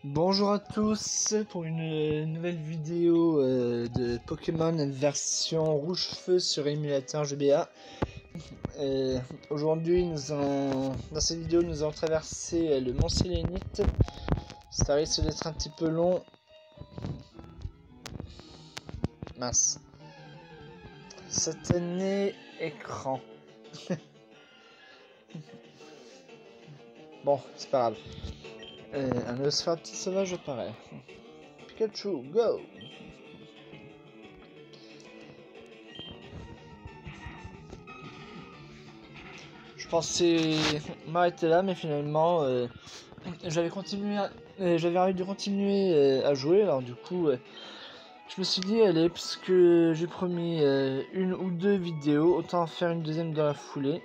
Bonjour à tous pour une nouvelle vidéo de Pokémon version rouge feu sur émulateur GBA. Aujourd'hui, dans cette vidéo, nous allons traverser le mont Sélénite. Ça risque d'être un petit peu long. Mince. Satané écran. Bon, c'est pas grave. Un osphère petit sauvage apparaît. Pikachu, go! Je pensais m'arrêter là, mais finalement, j'avais envie de continuer à jouer. Alors du coup, je me suis dit, allez, parce que j'ai promis une ou deux vidéos, autant faire une deuxième dans la foulée.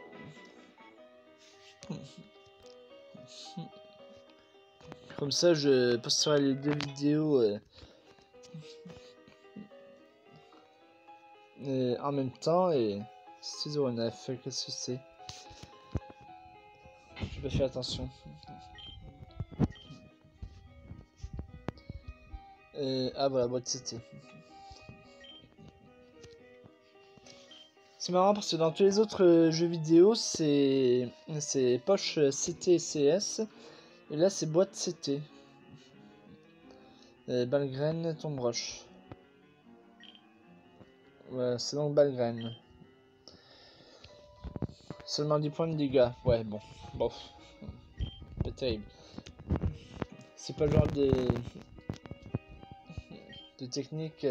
Comme ça, je posterai les deux vidéos en même temps. Et 6,09 €, qu'est-ce que c'est? J'ai pas fait attention. Ah voilà, boîte CT. C'est marrant parce que dans tous les autres jeux vidéo, c'est poche CT et CS. Et là, c'est boîte CT. Balgraine, tombe roche. Ouais, c'est donc Balgraine. Seulement 10 points de dégâts. Ouais, bon. Bon. Pas terrible. C'est pas le genre de technique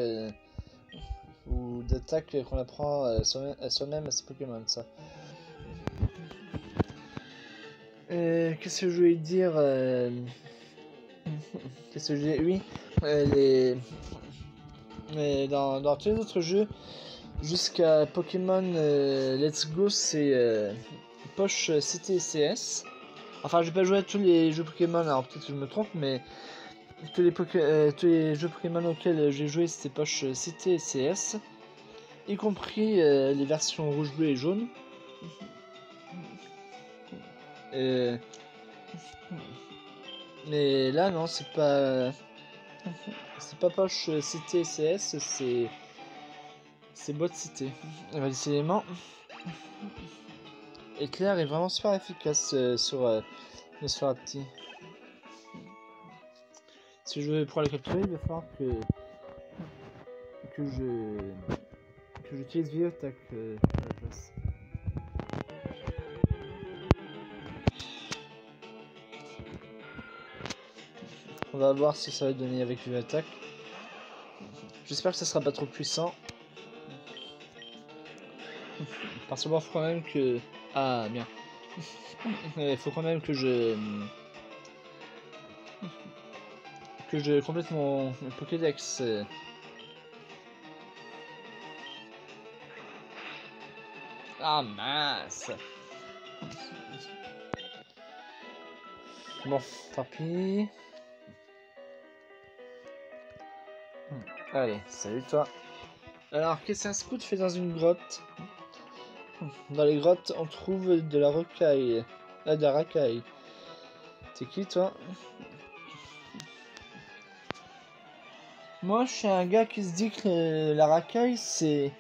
ou d'attaque qu'on apprend à soi-même à ses Pokémon, ça. Qu'est-ce que je voulais dire Qu'est-ce que j'ai... Oui. Dans tous les autres jeux, jusqu'à Pokémon Let's Go, c'est poche CT et CS. Enfin, j'ai pas joué à tous les jeux Pokémon, alors peut-être que je me trompe, mais tous les jeux Pokémon auxquels j'ai joué, c'était poche CT et CS, y compris les versions rouge, bleu et jaune. Mais là, non, c'est pas poche CT et CS, c'est boîte CT. On va laisser les mains. Éclair est vraiment super efficace sur Nosferatu. Si je veux pouvoir le capturer, il va falloir que j'utilise Vieille Attaque à la place. On va voir si ça va donner avec Vieille Attaque. J'espère que ça sera pas trop puissant. Parce qu'il faut quand même que... Ah, bien. Il faut quand même que je complète mon Pokédex. Ah mince. Bon, tant pis. Allez, salut toi. Alors, qu'est-ce qu'un scout fait dans une grotte? Dans les grottes, on trouve de la rocaille. De la racaille. T'es qui, toi? Moi, je suis un gars qui se dit que la racaille, c'est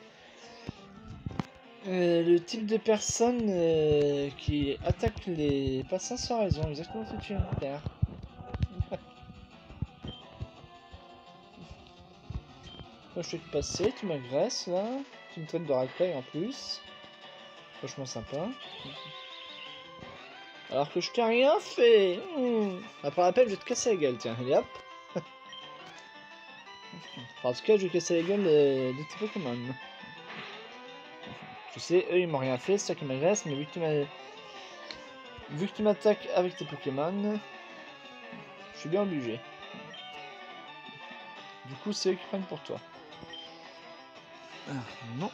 le type de personne qui attaque les passants sans raison. Exactement ce que tu viens de faire. Moi, je fais que passer, tu m'agresses, là. Tu me traites de racaille en plus. Franchement sympa. Alors que je t'ai rien fait. Après la peine, je vais te casser la gueule, tiens. Allez hop. En tout cas, je vais casser la gueule de tes Pokémon. Je sais, eux, ils m'ont rien fait, c'est toi qui m'agresse, mais vu que tu m'attaques avec tes Pokémon, je suis bien obligé. Du coup, c'est eux qui prennent pour toi. Non.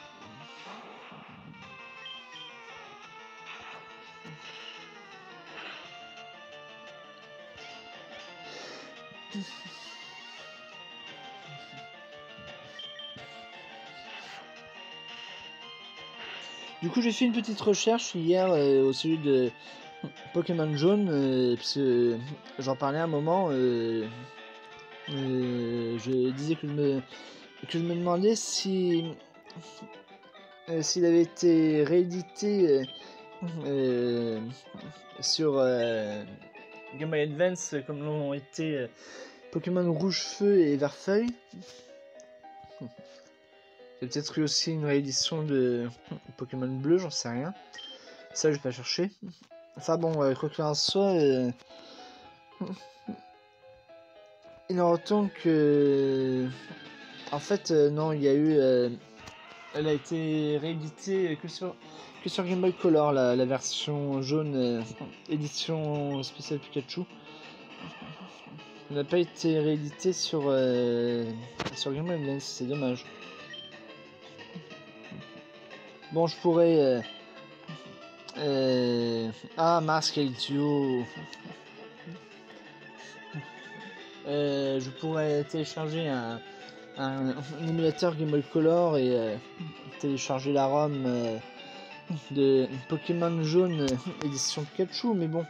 Du coup, j'ai fait une petite recherche hier au sujet Pokémon jaune, puisque j'en parlais à un moment, je disais que je me demandais si s'il avait été réédité sur Game Boy Advance comme l'ont été Pokémon Rouge Feu et Vert Feuille. Il y a peut-être eu aussi une réédition de Pokémon Bleu, j'en sais rien. Ça, je vais pas chercher. Enfin bon, quoi qu'il en soit, il en retourne que... En fait, non, il y a eu... elle a été rééditée que sur Game Boy Color, la version jaune, édition spéciale Pikachu. Elle n'a pas été rééditée sur Game Boy Advance, c'est dommage. Bon, je pourrais... Ah, Mask Duo. Je pourrais télécharger un émulateur Game Boy Color et télécharger la ROM de Pokémon jaune édition Pikachu, mais bon.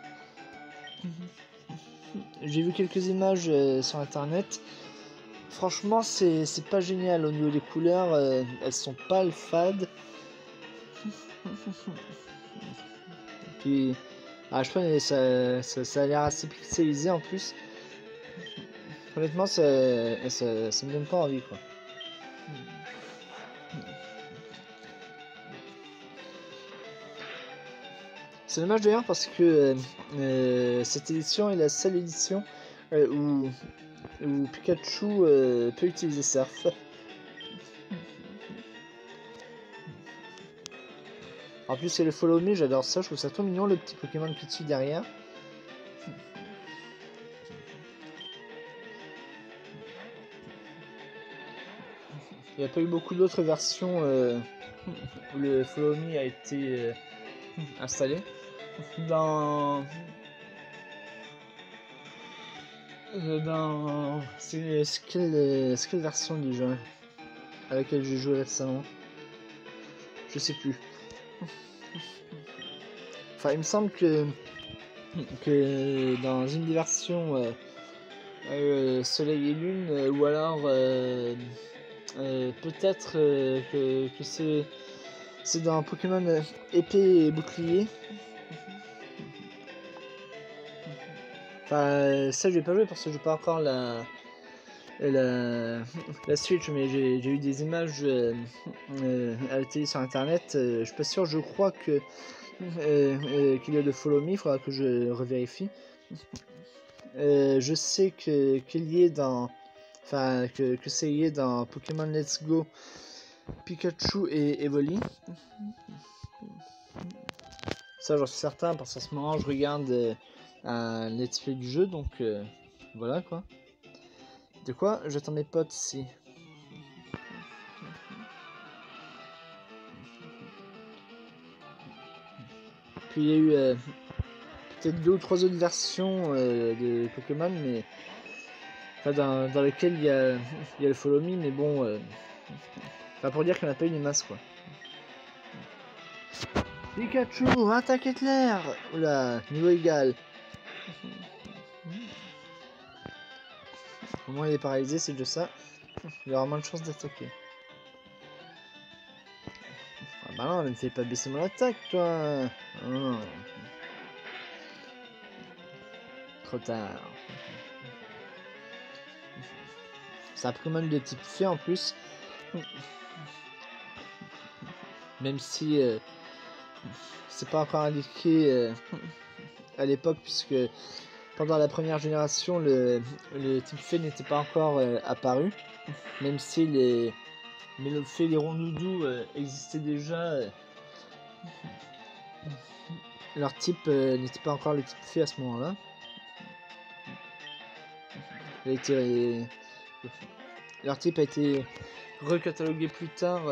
J'ai vu quelques images sur internet. Franchement, c'est pas génial au niveau des couleurs, elles sont pâles, fades. Puis, je pense ça a l'air assez pixelisé en plus. Honnêtement, ça me donne pas envie, quoi. C'est dommage d'ailleurs parce que cette édition est la seule édition où Pikachu peut utiliser Surf. En plus, c'est le Follow Me, j'adore ça, je trouve ça trop mignon, le petit Pokémon qui tue derrière. Il n'y a pas eu beaucoup d'autres versions où le Follow Me a été installé. C'est quelle version déjà à laquelle j'ai joué récemment? Je sais plus. Enfin, il me semble que dans une des versions Soleil et Lune, ou alors peut-être que c'est dans Pokémon Épée et Bouclier. Enfin, ça j'ai pas joué parce que j'ai pas encore la Switch, mais j'ai eu des images à la télé sur internet. Je suis pas sûr, je crois que qu'il y a de Follow Me, il faudra que je revérifie. Je sais qu'il y est dans... Enfin, que c'est lié dans Pokémon Let's Go, Pikachu et Evoli. Ça, j'en suis certain, parce qu'en ce moment, je regarde un let's play du jeu, donc voilà quoi. De quoi? J'attends mes potes ici. Puis il y a eu peut-être 2 ou 3 autres versions de Pokémon, mais enfin, dans lesquelles il y a le Follow Me, mais bon, enfin, pour dire qu'il n'y en a pas eu des masses quoi. Pikachu, attaque éclair! Oula, niveau égal. Au moins il est paralysé, c'est déjà ça. Il aura moins de chances d'attaquer. Ah bah non, ne me fais pas baisser mon attaque, toi. Oh. Trop tard. C'est un Pokémon de type fée en plus. Même si c'est pas encore indiqué à l'époque, puisque pendant la première génération, le type fée n'était pas encore apparu. Même si les Mélofées, les rondoudous existaient déjà, leur type n'était pas encore le type fée à ce moment-là. Leur type a été recatalogué plus tard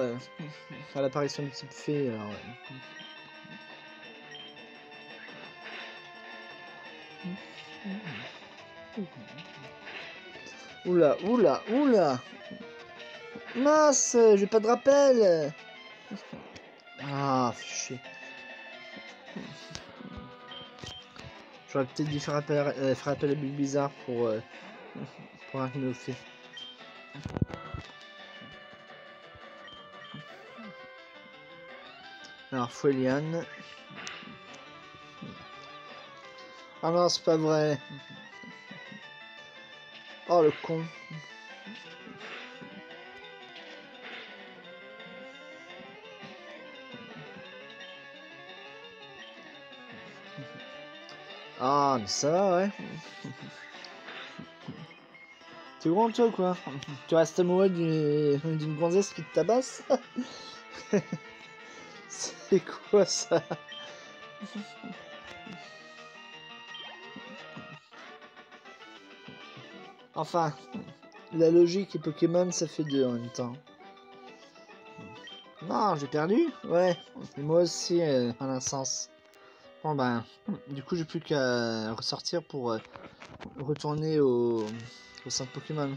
à l'apparition du type fée. Alors, Oula, oula, oula! Mince, j'ai pas de rappel! Ah, fichier. J'aurais peut-être dû faire appel à Bulbizarre pour un Néophyte. Alors, Fuelian. Ah non, c'est pas vrai. Oh, le con. Ah, mais ça va, ouais. T'es grand, toi, quoi. Tu restes amoureux d'une gonzesse qui te tabasse. C'est quoi, ça? Enfin, la logique et Pokémon, ça fait deux en même temps. Non, j'ai perdu? Ouais. Et moi aussi, en un sens. Bon, ben, du coup, j'ai plus qu'à ressortir pour retourner au centre Pokémon.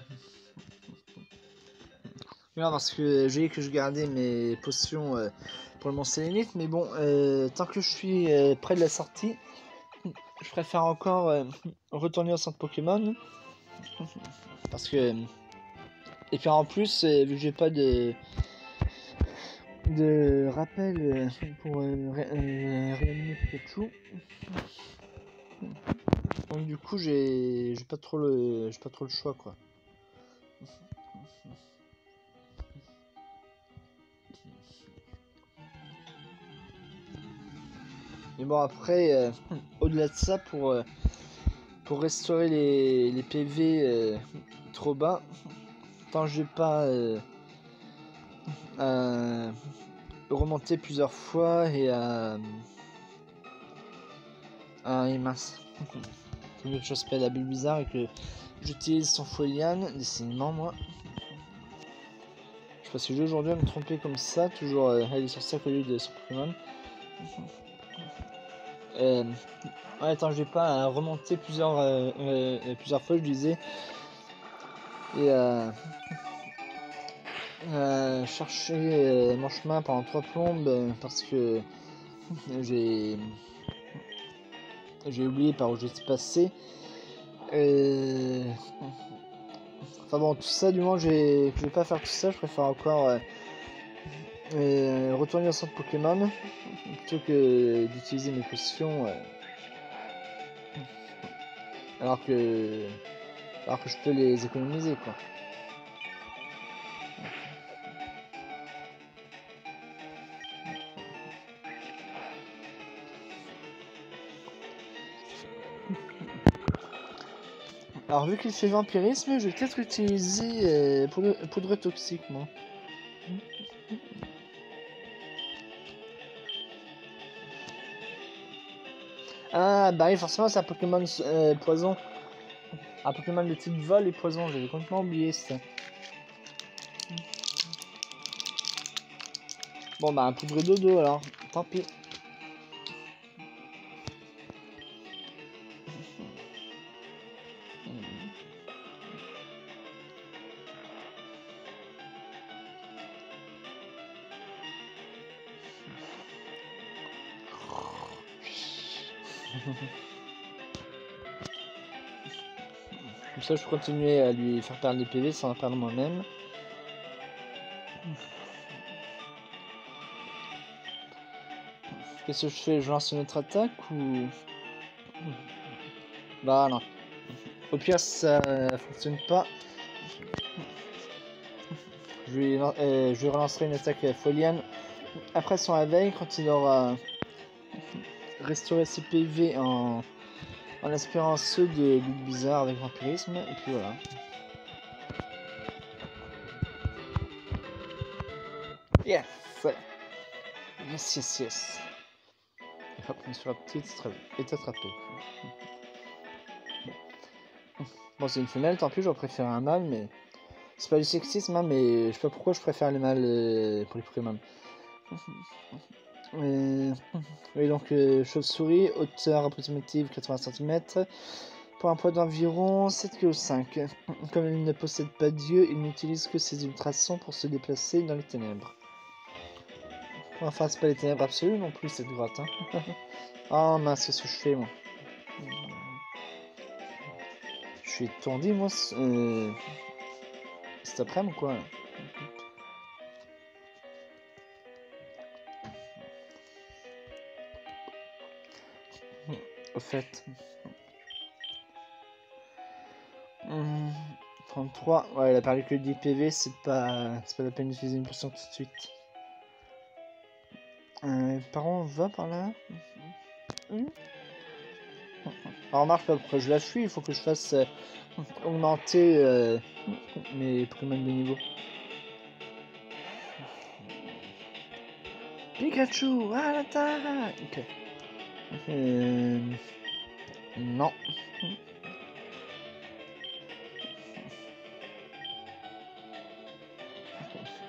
Non, parce que j'ai dit que je gardais mes potions pour le mont Sélénite, mais bon, tant que je suis près de la sortie, je préfère encore retourner au centre Pokémon. Parce que. Et puis en plus, vu que j'ai pas de rappel pour réanimer Pikachu. Donc du coup j'ai pas trop le choix quoi. Mais bon après au-delà de ça pour restaurer les PV trop bas, tant que j'ai pas remonté plusieurs fois et et mince. C'est mieux que je s'appelle la bulle bizarre et que j'utilise son Fuelian, décidément moi. Je passe le jeu aujourd'hui à me tromper comme ça, toujours aller sur ça au lieu de son Pokémon. Ouais, attends, je vais pas remonter plusieurs fois, je disais. Et chercher mon chemin pendant 3 plombes parce que j'ai oublié par où j'étais passé. Enfin bon, tout ça, du moins que je vais pas faire tout ça, je préfère encore retourner au centre Pokémon plutôt que d'utiliser mes potions alors que je peux les économiser quoi. Alors vu qu'il fait vampirisme, je vais peut-être utiliser poudre toxique moi. Ah bah oui forcément c'est un Pokémon poison. Un Pokémon de type vol et poison, j'avais complètement oublié ça. Bon bah un poudre dodo alors, tant pis. Comme ça je peux continuer à lui faire perdre des PV sans en perdre moi-même. Qu'est-ce que je fais? Je lance une autre attaque ou... Bah non. Au pire si ça fonctionne pas, je lui relancerai une attaque Foliane après son réveil quand il aura restauré ses PV en aspirant ceux de Big Bizarre avec vampirisme et puis voilà. Yes! Yes, yes, yes. Et hop, on est sur la petite est attrapé. Bon, c'est une femelle, tant pis, j'aurais préféré un mâle, mais... C'est pas du sexisme, hein, mais je sais pas pourquoi je préfère les mâles pour les Pokémon. Et donc, chauve-souris, hauteur approximative 80 cm, pour un poids d'environ 7,5 kg. Comme il ne possède pas d'yeux, il n'utilise que ses ultrasons pour se déplacer dans les ténèbres. Enfin, c'est pas les ténèbres absolues non plus, cette grotte. Hein. Oh mince, qu'est-ce que je fais, moi? Je suis étourdi moi cet après-midi quoi. Au fait. 33. Ouais, il a parlé que 10 PV, c'est pas la peine d'utiliser une potion tout de suite. Par où on va par là? Alors remarque pas pourquoi je la suis, il faut que je fasse augmenter mes Pokémon de niveau. Pikachu à l'attaque. Non.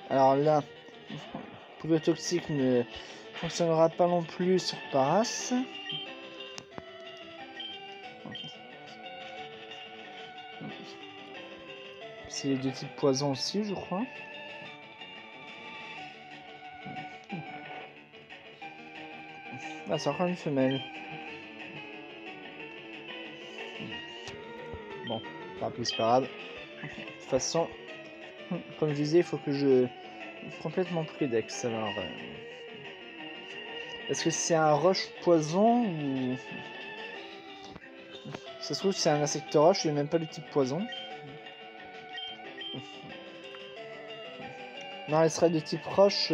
Alors là, poudre toxique ne fonctionnera pas non plus sur Paras. C'est les deux types poison aussi, je crois. Ah, c'est encore une femelle. Bon, pas plus, c'est pas grave. De toute façon, comme je disais, il faut que je complète mon Pokédex. Alors, est-ce que c'est un roche poison ou ça se trouve c'est un insecte roche, il n'est même pas du type poison. Non, elle serait de type roche.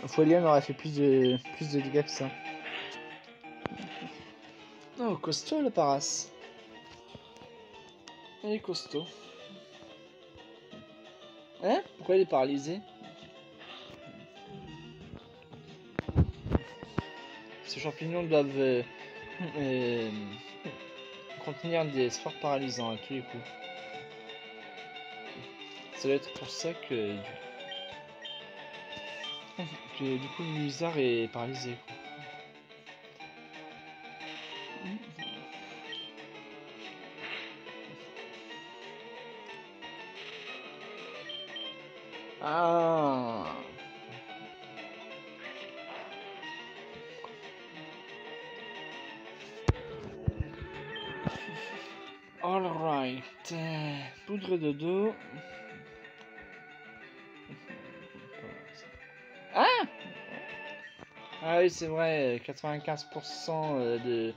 Folian aurait fait plus de dégâts que ça. Oh, costaud le Paras. Il est costaud. Hein? Pourquoi il est paralysé? Ces champignons doivent contenir des spores paralysants à tous les coups. Ça doit être pour ça que du coup le Blizzard est paralysé. Ah. Alright. Poudre de dos. Ah! Ah oui, c'est vrai, 95% de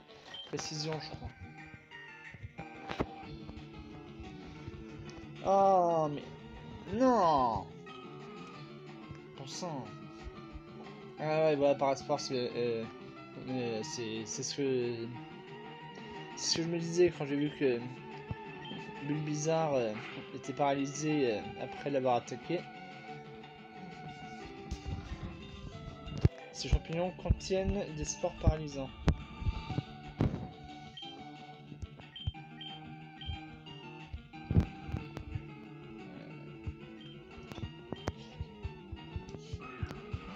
précision, je crois. Oh, mais... Non! Pourcent. Ah ouais, voilà, par sport, c'est ce que... C'est ce que je me disais quand j'ai vu que Bulbizarre était paralysé après l'avoir attaqué. Ces champignons contiennent des spores paralysants.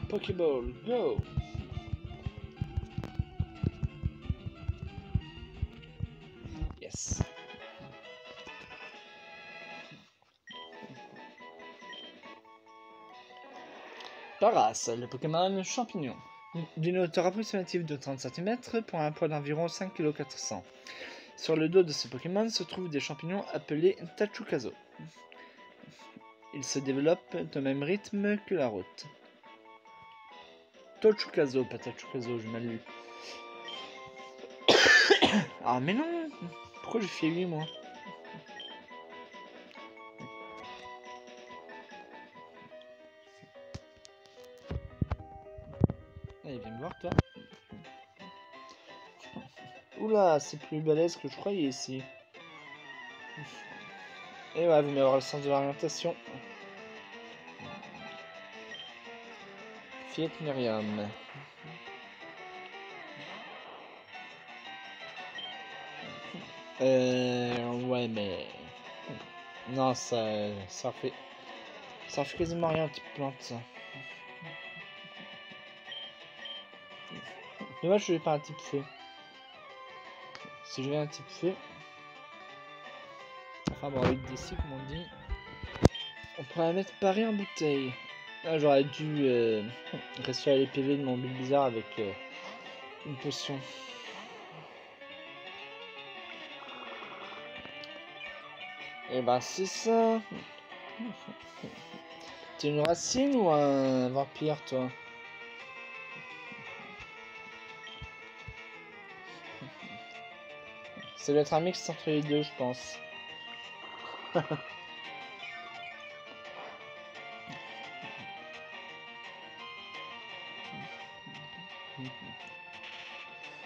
Pokéball, go! Yes. Paras, le Pokémon champignon. D'une hauteur approximative de 30 cm pour un poids d'environ 5,4 kg. Sur le dos de ce Pokémon se trouvent des champignons appelés Tachukazo. Ils se développent au même rythme que la route. Tochukazo, pas Tachukazo, j'ai mal lu. Ah mais non! Pourquoi j'ai fait 8 moi? Allez, viens me voir toi. Oula, c'est plus balèze que je croyais ici. Et ouais, vous m'avez avoir le sens de l'orientation. Fiat Myriam. Ouais, mais... Non, ça fait quasiment rien, petite plante, ça. Dommage, je vais pas un type feu. Si je vais un type feu... Enfin, bon, avec des cycles, comme on dit... On pourrait la mettre parée en bouteille. Ah, j'aurais dû restaurer les PV de mon Bulbizarre avec une potion. Et bah c'est ça. T'es une racine ou un vampire toi? Ça doit être un mix entre les deux je pense.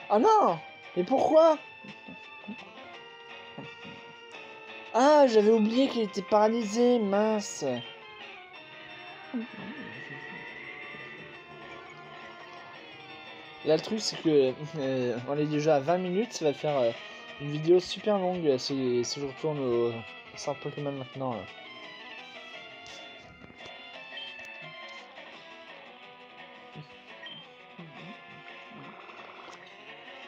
Ah non! Mais pourquoi? Ah, j'avais oublié qu'il était paralysé, mince. Là, le truc, c'est que on est déjà à 20 minutes, ça va faire une vidéo super longue si je retourne au centre Pokémon maintenant. Là.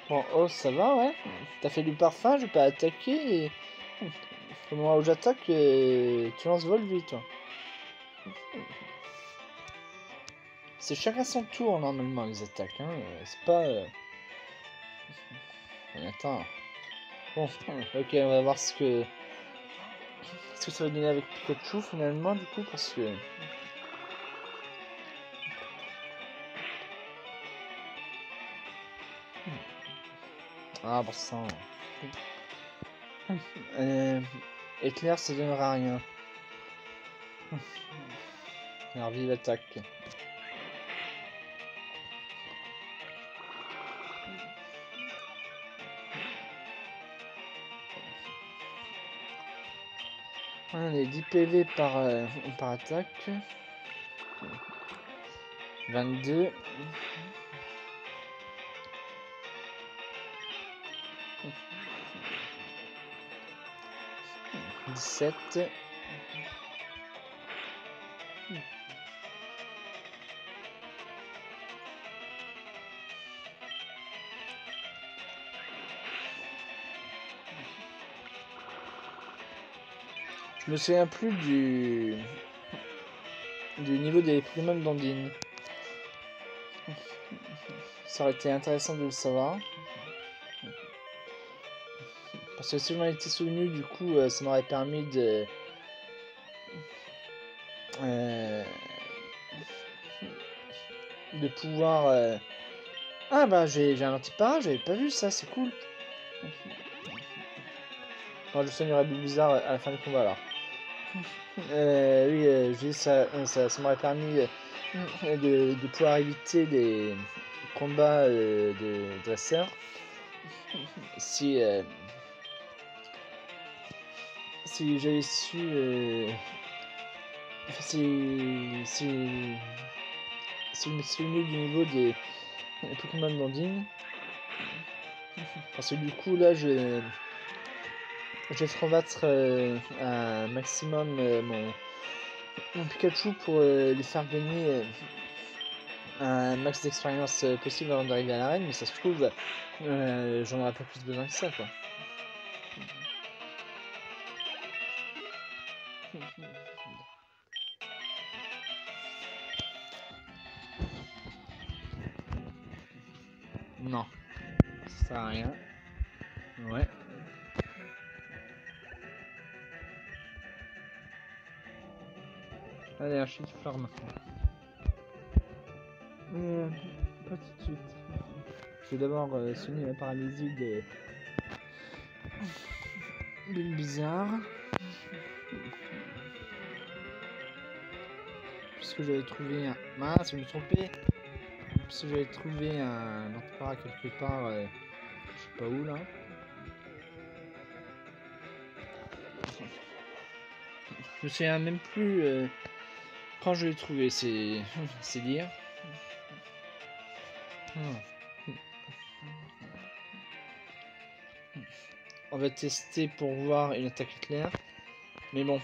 Bon, oh, ça va, ouais. T'as fait du parfum, je peux attaquer et... Au moment où j'attaque, tu lances Volvi, toi. C'est chacun son tour, normalement, les attaques, hein. C'est pas... Attends. Bon, ok, on va voir ce que ça va donner avec Pikachu, finalement, du coup, parce que... Ah, bon sang. Éclair, ça donnera rien. Alors, vive attaque. Allez, 10 PV par attaque. 22. 17. Je me souviens plus du niveau des Pokémon d'Ondine. Ça aurait été intéressant de le savoir. Parce que si je m'en étais souvenu, du coup, ça m'aurait permis de... de pouvoir... Ah bah j'ai un anti-para, j'avais pas vu ça, c'est cool. Bon, je soignerai Bulbizarre à la fin du combat alors. Oui, je dis ça m'aurait permis de pouvoir éviter les combats de dresseurs. Si j'avais su... si je me souvenais du niveau des Pokémon d'Ondine. Parce que du coup là je vais combattre un maximum mon Pikachu pour lui faire gagner un max d'expérience possible avant d'arriver à l'arène, mais ça se trouve j'en aurais pas plus besoin que ça quoi. Non, ça sert à rien. Ouais. Allez, un chute fleur maintenant. Pas tout de suite. Je vais d'abord soigner la paralysie de Bulbizarre. Puisque j'avais trouvé un... Mince, je me suis trompé. Puisque j'avais trouvé un empara quelque part, je sais pas où là. Je me souviens même plus quand je l'ai trouvé, c'est dire. On va tester pour voir une attaque éclair. Mais bon,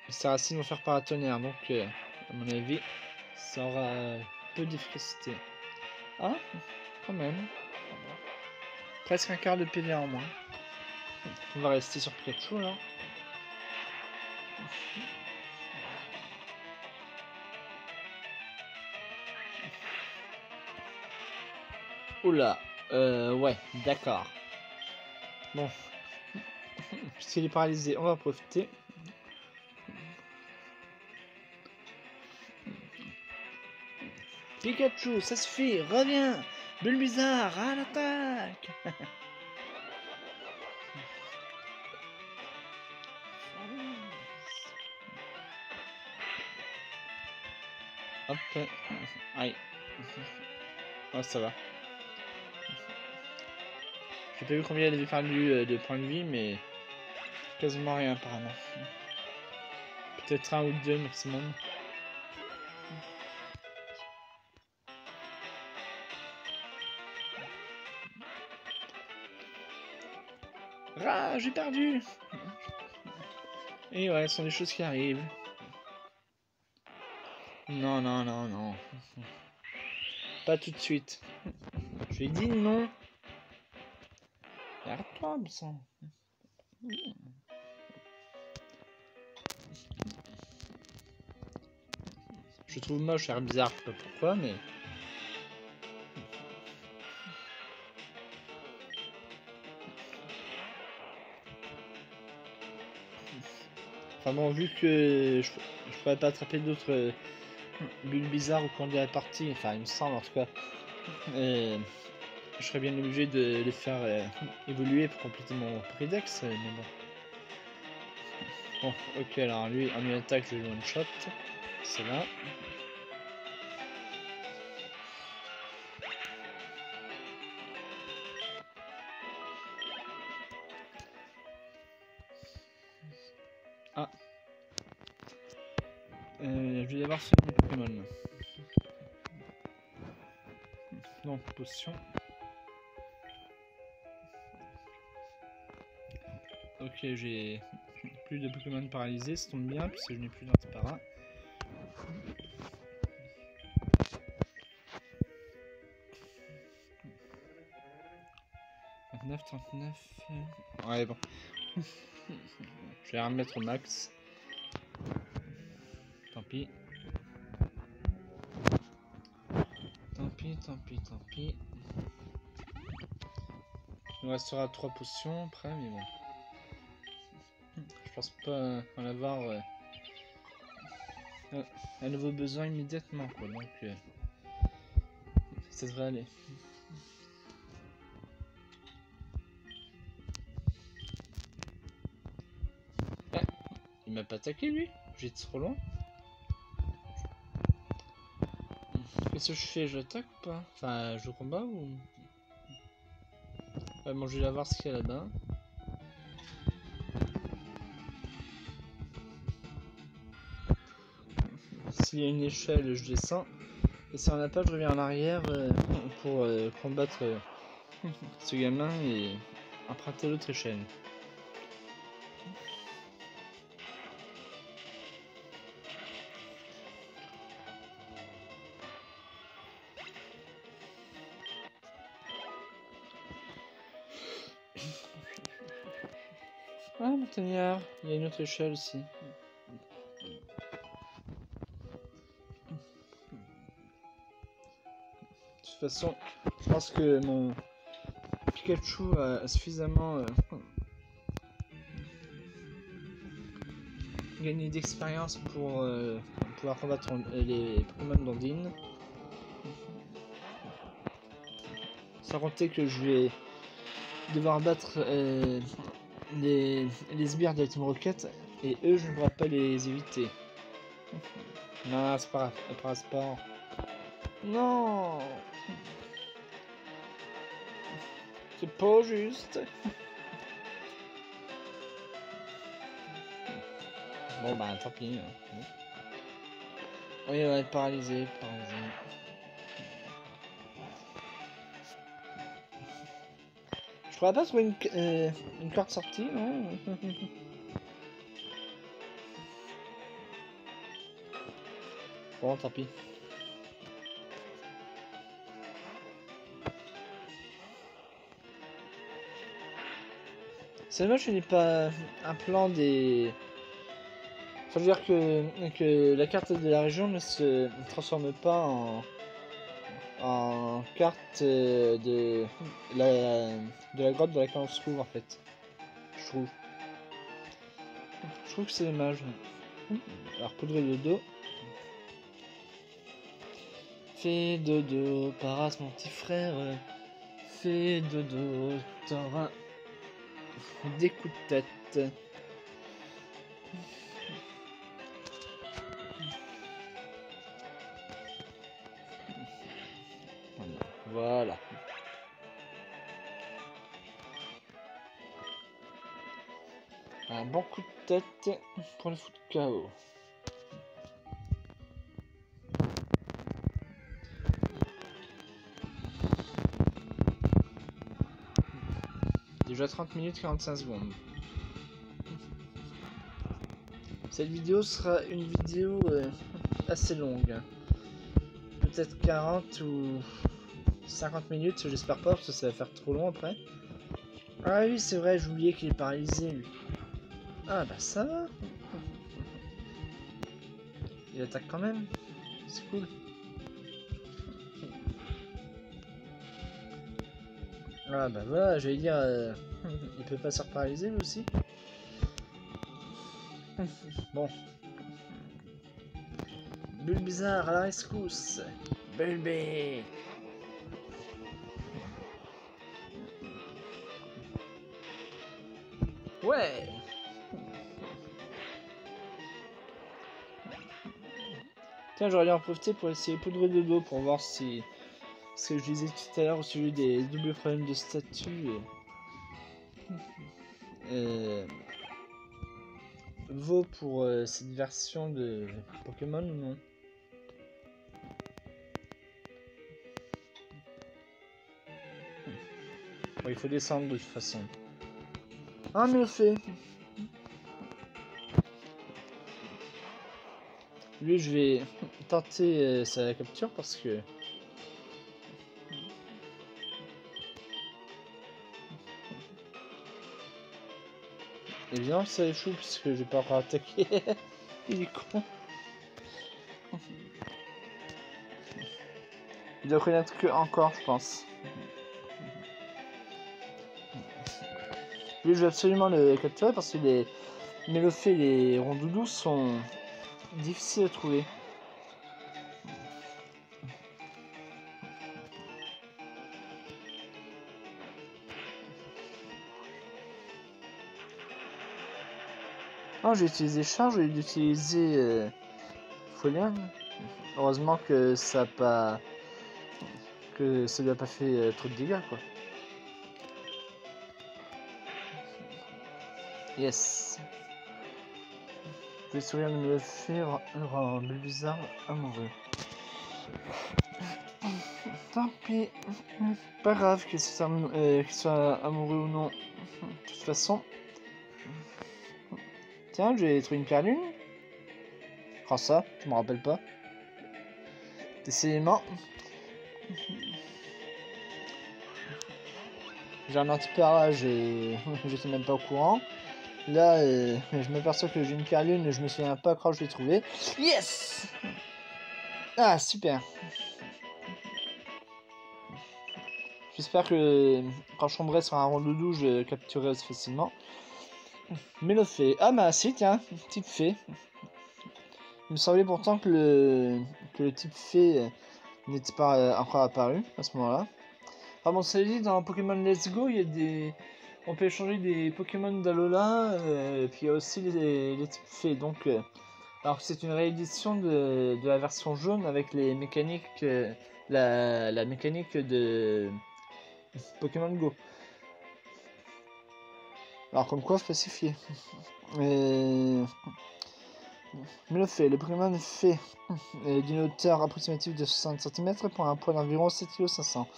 ces racines vont faire paratonnerre, donc à mon avis, ça aura peu d'efficacité. Ah, quand même. Presque un quart de PV en moins. On va rester sur Pikachu alors. Oula, ouais, d'accord. Bon, puisqu'il est paralysé, on va profiter. Pikachu, ça suffit, reviens. Bulbizarre, à l'attaque. Hop, aïe. Oh, ça va. J'ai pas vu combien il avait perdu de points de vie, mais quasiment rien apparemment. Peut-être un ou deux maximum. Ah, j'ai perdu. Et ouais, ce sont des choses qui arrivent. Non, non, non, non. Pas tout de suite. Je lui ai dit non. Arrête-toi, me sang. Je trouve moche, l'air bizarre, je sais pas pourquoi, mais... Enfin bon, vu que je pourrais pas attraper d'autres bulles bizarres au cours de la partie, enfin il me semble en tout cas, je serais bien obligé de les faire évoluer pour compléter mon Pokédex, mais bon. Bon, ok, alors lui, en une attaque, je vais one shot, c'est là. Ah. Je vais avoir ce Pokémon. Donc, potion. Ok, j'ai plus de Pokémon paralysés, ça tombe bien, puisque je n'ai plus d'Antipara. « 39. Ouais, bon. Je vais remettre au max. Tant pis. Tant pis, tant pis, tant pis. Il nous restera 3 potions après, mais bon. Je pense pas en avoir un nouveau besoin immédiatement, quoi. Donc, ça devrait aller. Ah, il m'a pas attaqué lui? J'étais trop loin. Qu'est-ce que je fais? J'attaque ou pas? Enfin, je combat ou... Ouais, bon, je vais voir ce qu'il y a là-bas. S'il y a une échelle, je descends. Et si on n'a pas, je reviens en arrière pour combattre ce gamin et emprunter l'autre échelle. Ah, montagnard, il y a une autre échelle aussi. De toute façon, je pense que mon Pikachu a suffisamment gagné d'expérience pour pouvoir combattre les Pokémon d'Ondine. Sans compter que je vais devoir battre les sbires de la Team Rocket et eux, je ne pourrai pas les éviter. Non, c'est pas grave, c'est pas... Non, c'est pas juste. Bon bah tant pis. Oui, on va être paralysé. Je pourrais pas trouver une carte sortie, non? Bon, tant pis. C'est dommage que je n'ai pas un plan des... Ça veut dire que la carte de la région ne se transforme pas en carte de la grotte dans laquelle on se trouve en fait. Je trouve que c'est dommage. Alors poudrer le dos. Fais dodo, Paras mon petit frère. Fais dodo, t'auras des coups de tête. Voilà. Un bon coup de tête pour le foutre KO. Déjà 30 minutes 45 secondes. Cette vidéo sera une vidéo assez longue. Peut-être 40 ou 50 minutes, j'espère pas parce que ça va faire trop long après. Ah oui c'est vrai, j'ai oublié qu'il est paralysé lui. Ah bah ça va. Il attaque quand même. C'est cool. Ah bah voilà, j'allais dire, il peut pas se reparalyser lui aussi. Bon. Bulbizarre à la rescousse. Bulbé. Ouais. Tiens, j'aurais dû en profiter pour essayer poudrer de dos pour voir si ce que je disais tout à l'heure au sujet des doubles problèmes de statut vaut pour cette version de Pokémon ou non. Bon, il faut descendre de toute façon. Ah mais le fait. Lui je vais tenter sa capture parce que évidemment ça échoue puisque j'ai pas encore attaqué. Il est con. Il doit connaître que encore je pense. Lui je vais absolument le capturer parce que les Mélofée et les rondoudous sont difficiles à trouver. Oh, j'ai utilisé charge, j'ai utilisé Folium. Heureusement que ça a pas lui a pas fait trop de dégâts quoi. Yes. Le sourire de me faire rend bizarre amoureux. Tant pis, pas grave qu'il soit amoureux ou non. De toute façon. Tiens, j'ai trouvé une perlune. Prends ça, je me rappelle pas. Décidément. J'ai un anti-perlage et j'étais même pas au courant. Là, je m'aperçois que j'ai une perlune et je me souviens pas quand je l'ai trouvée. Yes! Ah, super. J'espère que quand je tomberai sur un rondoudou, je capturerai aussi facilement. Mélofée. Ah bah si, tiens, type fée. Il me semblait pourtant que le type fée n'était pas encore apparu à ce moment-là. Ah bon, ça dit, dans Pokémon Let's Go, il y a des... On peut échanger des Pokémon d'Alola, puis il y a aussi les types fées. Donc, alors que c'est une réédition de la version jaune avec les mécaniques, la mécanique de Pokémon Go. Alors comme quoi spécifié. Mais le Pokémon fait d'une hauteur approximative de 60 cm pour un poids d'environ 7,5 kg.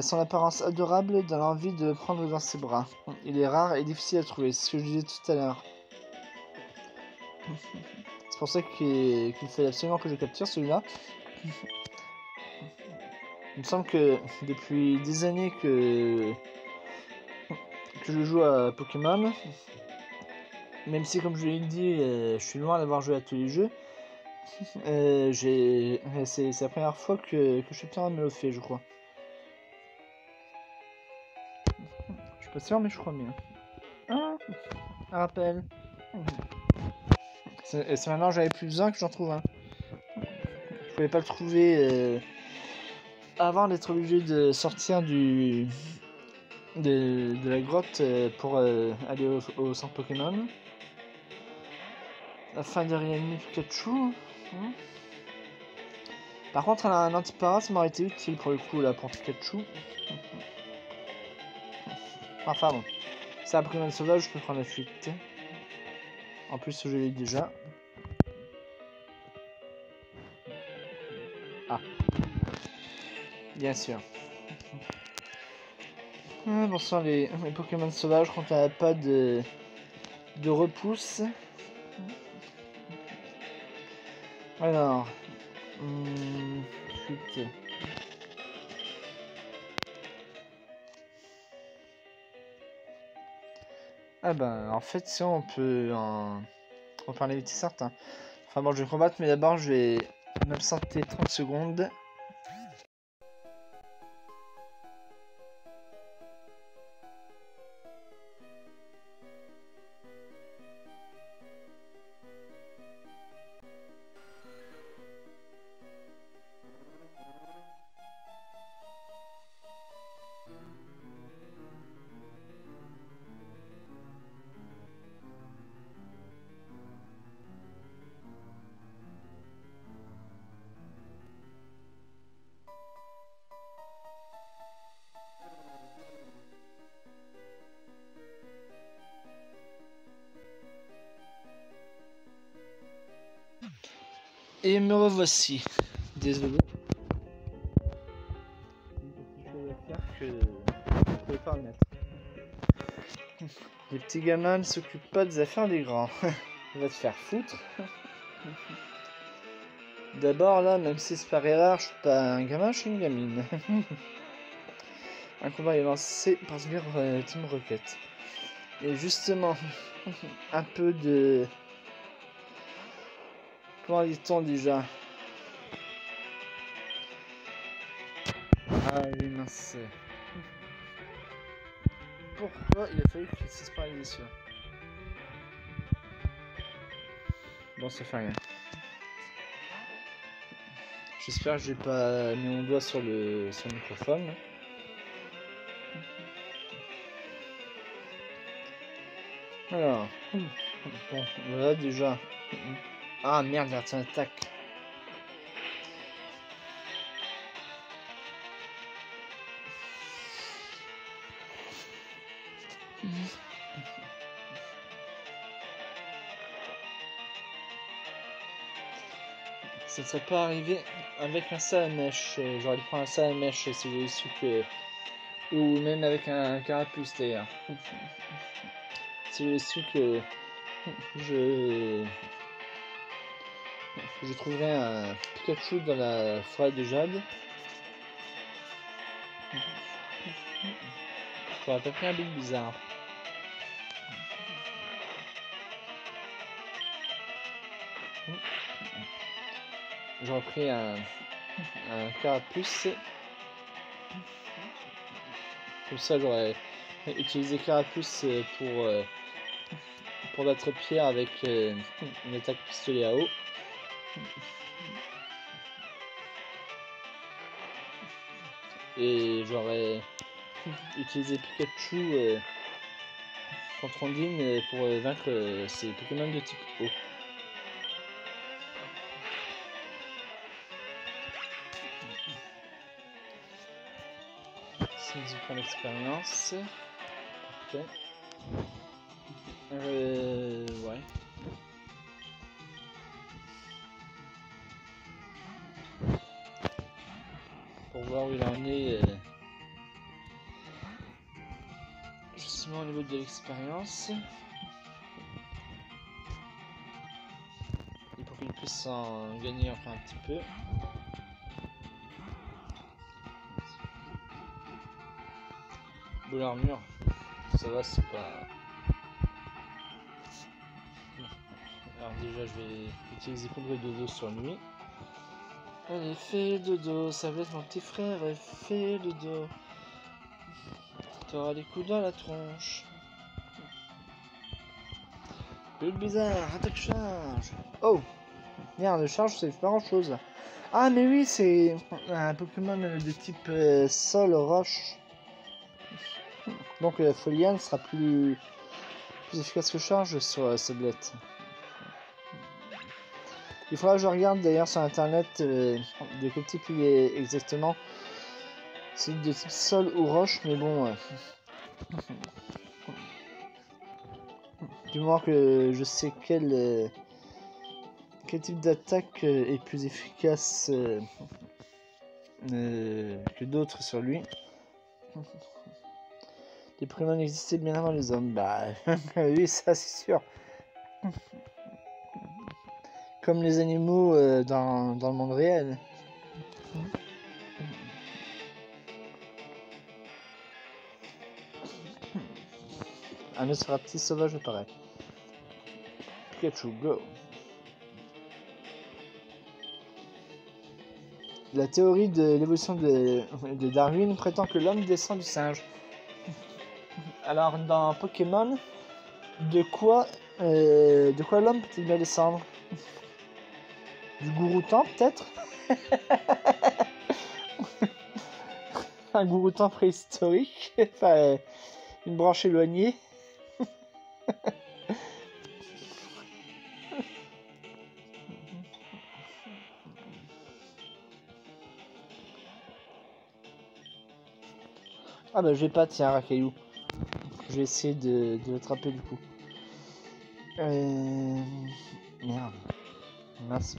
Son apparence adorable donne envie de le prendre dans ses bras. Il est rare et difficile à trouver, c'est ce que je disais tout à l'heure. C'est pour ça qu'il fallait absolument que je capture celui-là. Il me semble que depuis des années que je joue à Pokémon, même si comme je l'ai dit, je suis loin d'avoir joué à tous les jeux, C'est la première fois que je suis en train de me le faire, je crois. Je suis pas sûr, mais je crois bien. Ah, un rappel. C'est maintenant j'avais plus besoin que j'en trouve un. Je pouvais pas le trouver avant d'être obligé de sortir de la grotte pour aller au centre Pokémon. Afin de réanimer Pikachu. Par contre, un antipara, ça m'aurait été utile pour le coup là pour Pikachu. Enfin bon. Ça, après Pokémon sauvage, je peux prendre la fuite. En plus, je l'ai déjà. Ah. Bien sûr. Bonsoir les Pokémon sauvages quand t'as pas de repousse. Alors. Fuite. Ah ben, en fait, si on peut en éviter certains. Enfin bon, je vais combattre, mais d'abord, je vais m'absenter 30 secondes. Et me revoici. Désolé. Je vais faire que je pouvais pas remettre. Les petits gamins ne s'occupent pas des affaires des grands. Va te faire foutre. D'abord là, même si c'est pas rare, je suis pas un gamin, je suis une gamine. Un combat est lancé par Team Rocket. Et justement, un peu de... Comment dit-on déjà? Ah oui, mince. Pourquoi il a fallu que je se paralyse dessus? Bon, ça fait rien. J'espère que j'ai pas mis mon doigt sur le microphone. Alors, bon, voilà déjà. Ah merde, il a retiré attaque. Ça ne serait pas arrivé avec un Salamèche. J'aurais dû prendre un Salamèche si j'avais su que. Ou même avec un Carapuce d'ailleurs. Si j'avais su que je trouverais un Pikachu dans la forêt de Jade. J'aurais pas pris un Big Bizarre. J'aurais pris un Carapuce. Comme ça, j'aurais utilisé Carapuce pour battre Pierre avec une attaque pistolet à eau. Et j'aurais utilisé Pikachu contre Ondine pour vaincre ces Pokémon de type eau. C'est 10 points d'expérience. Ok. Ouais. Pour voir où il en est. Justement au niveau de l'expérience. Et pour qu'il puisse en gagner encore un petit peu. Boule armure. Ça va, c'est pas... Alors déjà je vais utiliser poudre de dodo sur lui. Allez, fais dodo, ça va être mon petit frère, fais dodo. T'auras les coups dans la tronche. Bulbizarre, attaque charge. Oh, merde, charge, ça fait pas grand chose. Ah, mais oui, c'est un Pokémon de type sol, roche. Donc Folian sera plus efficace que charge sur Sablette. Il faudra que je regarde d'ailleurs sur internet de quel type il est exactement. C'est de type sol ou roche, mais bon. Du moment que je sais quel type d'attaque est plus efficace que d'autres sur lui. Les Pokémon existaient bien avant les hommes. Bah oui, ça c'est sûr. Comme les animaux dans le monde réel. Un Nosferatu sauvage apparaît. Pikachu, go. La théorie de l'évolution de Darwin prétend que l'homme descend du singe. Alors dans Pokémon, de quoi l'homme peut-il bien descendre? Du Gouroutan peut-être? Un Gouroutan préhistorique? Enfin, une branche éloignée? Ah bah je vais pas, tiens, Rakaillou. Je vais essayer de l'attraper du coup. Merde. Mince.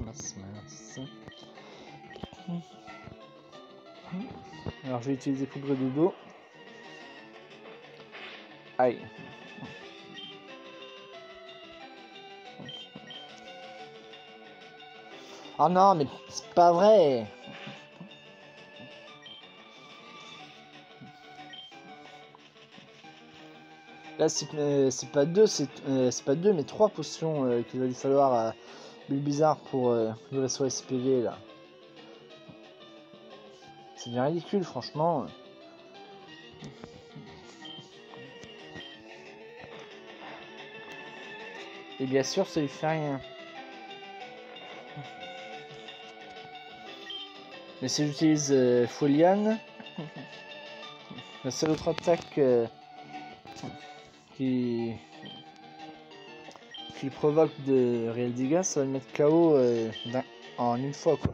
Alors je vais utiliser poudre de dos. Aïe. Oh non, mais c'est pas vrai. Là c'est pas deux, c'est pas deux mais trois potions qu'il va lui falloir à Bulbizarre pour livrer son SPV là. C'est bien ridicule franchement. Et bien sûr ça lui fait rien. Mais si j'utilise Folian, la seule autre attaque qui provoque de réels dégâts, ça va le mettre KO en une fois quoi.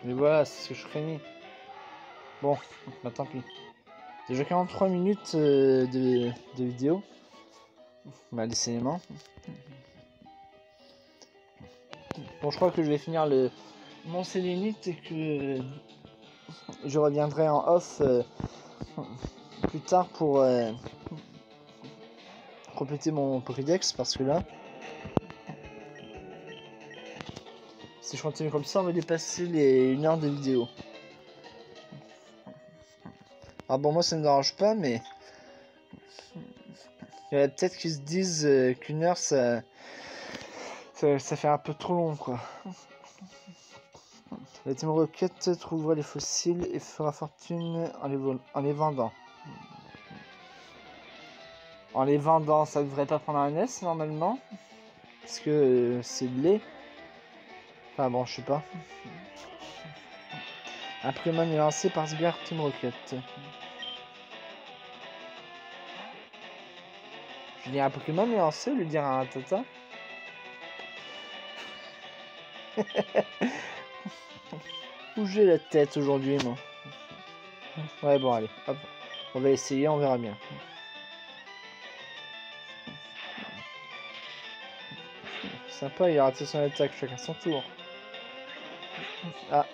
Mais voilà, c'est ce que je craignais. Bon, bah tant pis. Déjà 43 minutes de vidéo. Bah décidément. Bon, je crois que je vais finir mon Sélénite et que je reviendrai en off plus tard pour compléter mon Pokédex parce que là, si je continue comme ça, on va dépasser les 1 heure de vidéo. Ah bon, moi ça ne me dérange pas, mais il y en a peut-être qui se disent qu'une heure ça fait un peu trop long quoi. La Team Rocket trouvera les fossiles et fera fortune en les vendant. En les vendant, ça devrait pas prendre un S normalement. Parce que c'est de lait. Enfin bon, je sais pas. Un Pokémon est lancé par Sbire Team Rocket. Je dis un Pokémon est lancé, lui dire un Tata. Où j'ai la tête aujourd'hui, moi. Ouais, bon, allez, hop. On va essayer, on verra bien. Sympa, il a raté son attaque, chacun son tour. Ah,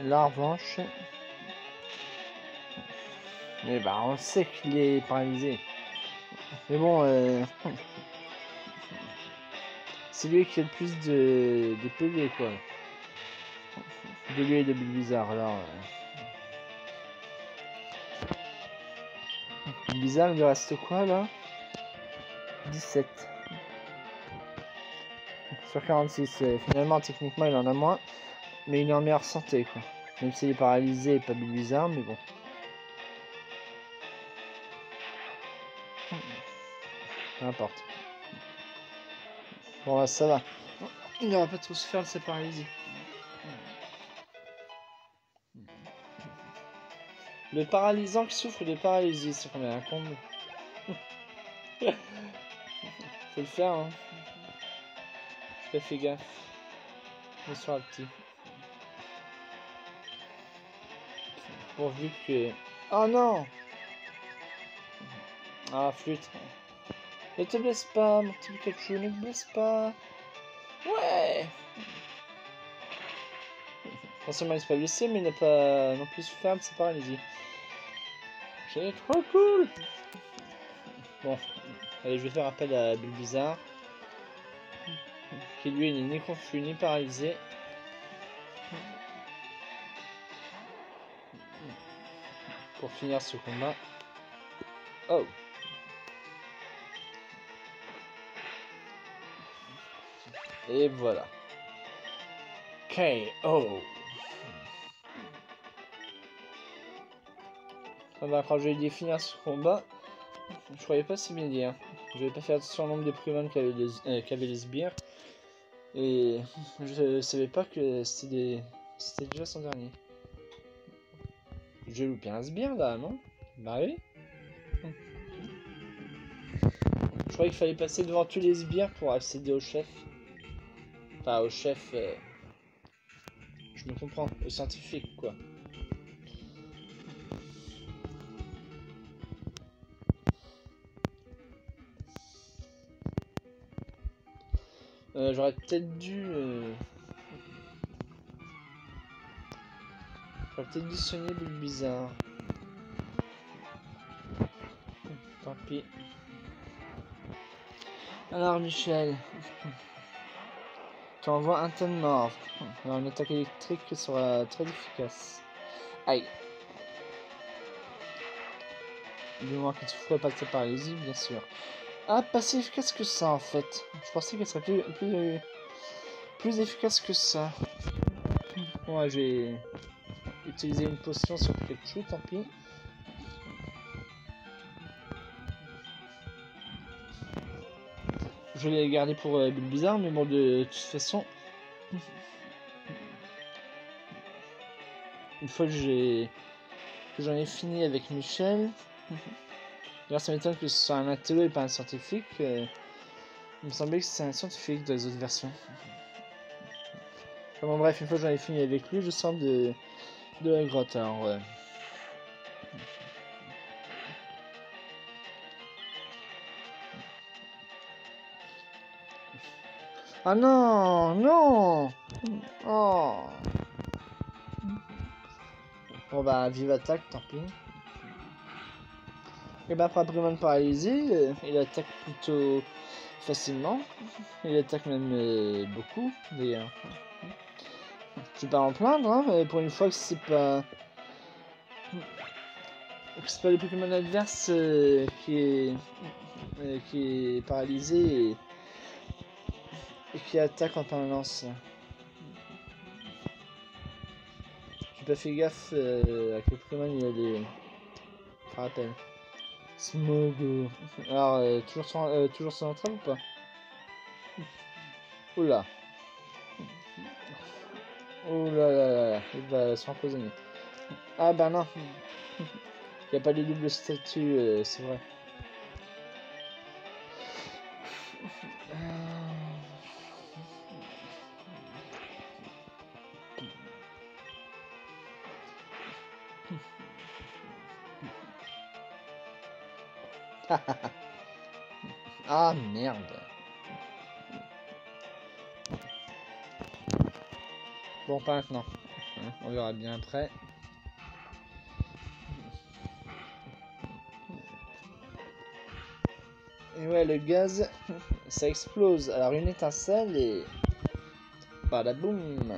là en revanche. Mais bah, on sait qu'il est paralysé. Mais bon, c'est lui qui a le plus de PV, quoi. De lui et de Bulbizarre, alors. Bulbizarre, il lui reste quoi, là? 17. Sur 46. Finalement, techniquement, il en a moins. Mais il est en meilleure santé, quoi. Même s'il est paralysé et pas bizarre, mais bon. Peu importe. Bon, là, ça va. Il n'aura pas trop souffert de sa paralysie. Le paralysant qui souffre de paralysie, c'est combien un comble. Faut le faire, hein. J'ai pas fait gaffe. Bonsoir, petit. Pourvu que... Oh non! Ah, flûte. Ne te blesse pas, mon petit Pikachu, ne te blesse pas. Ouais! Non seulement il s'est pas blessé, mais il n'a pas non plus souffert de sa paralysie. C'est trop cool! Bon, allez, je vais faire appel à Bulbizarre. Qui lui n'est ni confus ni paralysé. Pour finir ce combat. Oh! Et voilà. KO. Ah bah, quand je vais finir ce combat, je croyais pas si bien dire. Je vais pas faire attention au nombre de Pokémon qu'avaient les sbires. Et je savais pas que c'était déjà son dernier. J'ai loupé un sbire là, non? Bah oui. Je croyais qu'il fallait passer devant tous les sbires pour accéder au chef. Enfin, au chef... je me comprends, au scientifique, quoi. J'aurais peut-être dû... J'aurais peut-être dû soigner Bulbizarre. Tant pis. Alors, Michel... Tu envoies un tonne mort. Alors, une attaque électrique sera très efficace. Aïe. Du moins qu'il ne souffre pas de sa paralysie, bien sûr. Ah, pas si efficace que ça, en fait. Je pensais qu'elle serait plus efficace que ça. Ouais, j'ai utilisé une potion sur Pikachu, tant pis. Je l'ai gardé pour Bulbizarre, mais bon, de toute façon... Une fois que j'en ai fini avec Michel... D'ailleurs, ça m'étonne que ce soit un intello et pas un scientifique. Il me semblait que c'est un scientifique dans les autres versions. Enfin, bon, bref, une fois que j'en ai fini avec lui, je sors de la grotte. Alors, ah non, non. Oh. Bon bah, vive attaque, tant pis. Et bah, après Pokémon paralysé, il attaque plutôt facilement. Il attaque même beaucoup, d'ailleurs. Je vais pas en plaindre, hein, pour une fois que c'est pas... C'est pas le Pokémon adverse qui est paralysé et qui attaque en permanence. J'ai pas fait gaffe à quel Pokémon il y a des... Je me rappelle. Smogo. Alors, toujours sur l'entrave ou pas? Oula. Oula là là, il va se empoisonner. Ah bah non. Il n'y a pas de double statut, c'est vrai. Ah merde. Bon, pas maintenant. On verra bien après. Et ouais, le gaz, ça explose. Alors une étincelle et... Badaboum.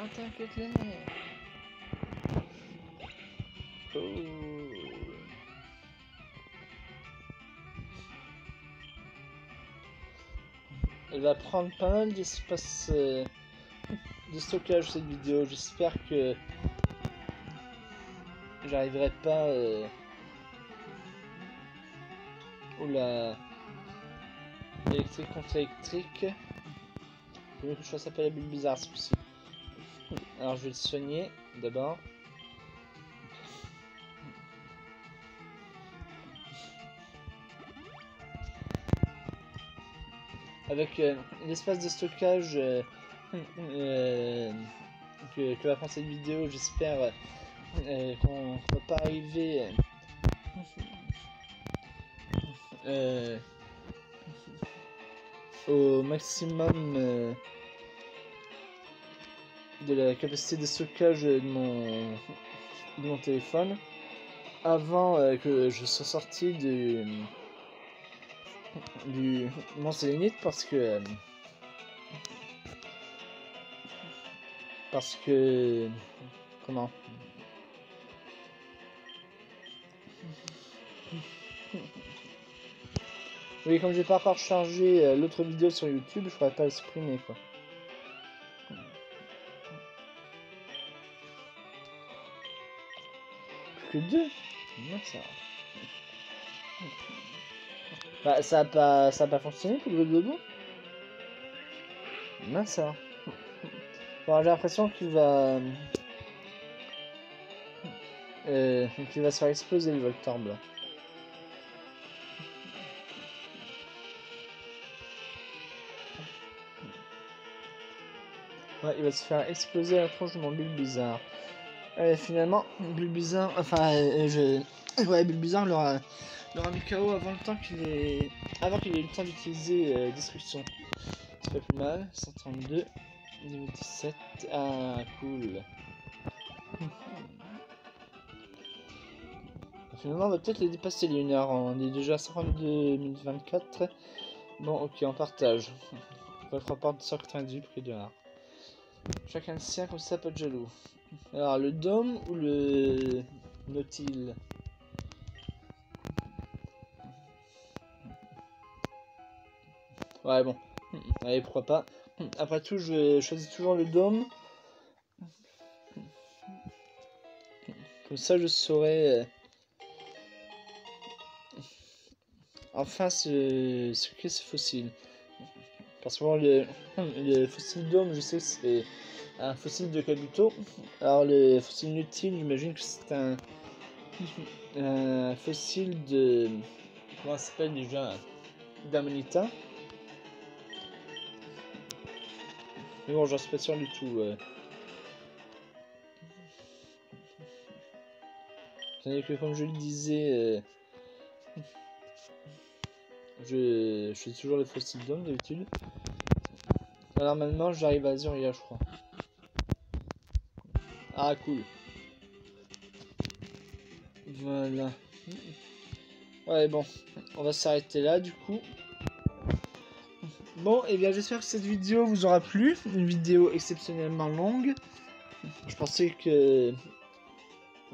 attaque-les. Cool. Elle va prendre pas mal d'espace de stockage cette vidéo. J'espère que j'arriverai pas. Oula. Électrique contre électrique. Il faut que je fasse appel à Bulle Bizarre ce coup-ci. Alors je vais le soigner d'abord. Avec l'espace de stockage que va prendre cette vidéo, j'espère qu'on va pas arriver au maximum de la capacité de stockage de mon téléphone avant que je sois sorti du mon Zénith parce que comment oui, comme j'ai pas encore chargé l'autre vidéo sur YouTube, je pourrais pas le supprimer quoi. Plus que 2 non, ça. Bah, ça a pas fonctionné pour le dodo. Mince ça. Bon, j'ai l'impression qu'il va se faire exploser le Voltorb là. Ouais, il va se faire exploser la tronche de mon Bulle Bizarre. Finalement, Bulle Bizarre, enfin, ouais, Bulle Bizarre l'aura mis KO avant le temps qu'il ait eu le temps d'utiliser Destruction. C'est pas plus mal. 132, niveau 17. Ah, cool. Finalement, on va peut-être les dépasser les 1 heure. On est déjà à 52 24. Bon, ok, on partage. Votre rapport de 198 prix de l'art. Chacun le sien, comme ça, pas de jaloux. Alors, le dôme ou le Nautil? Ouais, bon. Allez, pourquoi pas. Après tout, je choisis toujours le dôme. Comme ça, je saurai enfin ce qu'est ce fossile. Parce que bon, le fossile dôme, je sais que c'est un fossile de Kabuto. Alors, le fossile Nautil, j'imagine que c'est un fossile de. Comment ça s'appelle déjà? D'Amanita. Mais bon, j'en suis pas sûr du tout. Tandis que, comme je le disais, je fais toujours le fossile d'homme d'habitude. Alors maintenant, j'arrive à Azuria, je crois. Ah, cool. Voilà. Ouais, bon, on va s'arrêter là du coup. Bon, et bien j'espère que cette vidéo vous aura plu. Une vidéo exceptionnellement longue. Je pensais qu'elle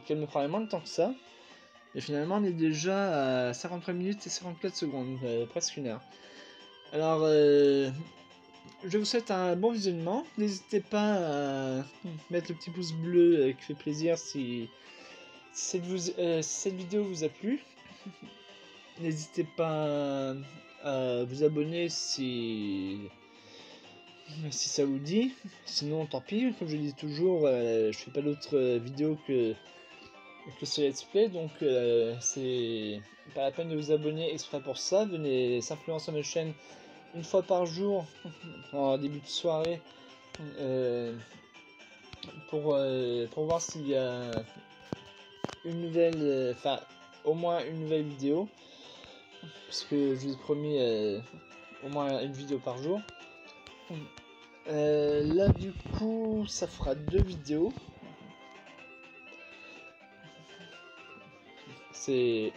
me prendrait moins de temps que ça. Et finalement, on est déjà à 53 minutes et 54 secondes, presque 1 heure. Alors, je vous souhaite un bon visionnement. N'hésitez pas à mettre le petit pouce bleu qui fait plaisir si cette vidéo vous a plu. N'hésitez pas à vous abonner si ça vous dit. Sinon, tant pis. Comme je dis toujours, je fais pas d'autres vidéos que ce let's play, donc c'est pas la peine de vous abonner exprès pour ça. Venez simplement sur ma chaîne une fois par jour en début de soirée pour voir s'il y a une nouvelle, enfin au moins une nouvelle vidéo, parce que je vous ai promis au moins une vidéo par jour. Là du coup ça fera 2 vidéos. C'est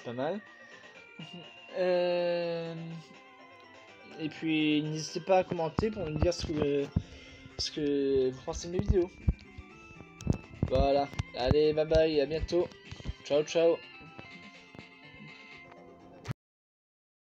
pas mal. Et puis n'hésitez pas à commenter pour me dire ce que ce que vous pensez de mes vidéos. Voilà, allez, bye bye, à bientôt. Ciao, ciao.